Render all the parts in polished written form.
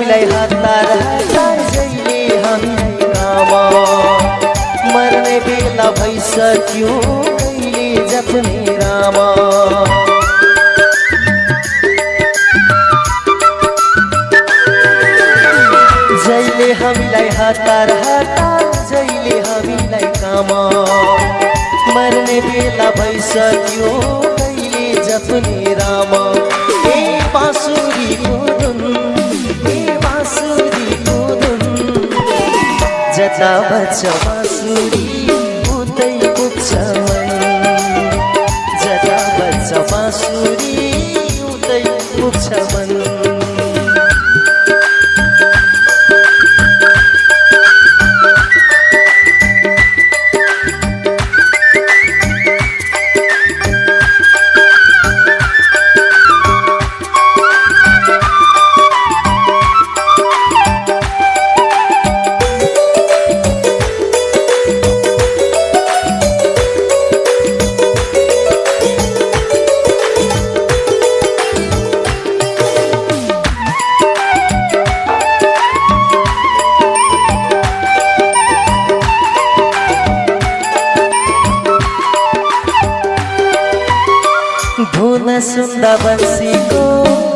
हामीलाई हतार हतार जहिले हामीलाई काम मर्ने बेला भइसक्यो कहिले जप्ने राम जहिले हामीलाई हतार हतार जहिले हामीलाई काम मर्ने बेला भइसक्यो कहिले जप्ने राम ए बाँसुरीको धुन जता बज्छ बाँसुरी उतै पुग्छ मन जता बज्छ बाँसुरी उतै पुग्छ मन धुन सुन्दा बन्सीको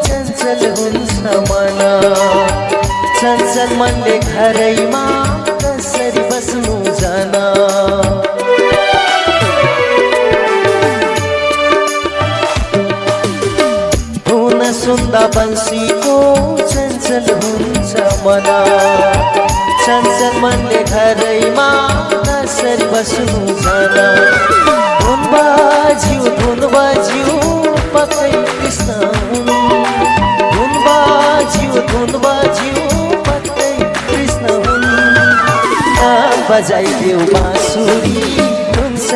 चञ्चल हुन्छ मन चञ्चल मनले घरैमा कसरी बस्नु जान धुन सुन्दा बन्सीको चञ्चल हुन्छ मन चञ्चल मनले घरैमा कसरी बस्नु जान धुन बाज्यो पक्कै कृष्ण हुन् धुन बाज्यो पक्कै कृष्ण हुन् बजाइदेऊ बाँसुरी हुन्छ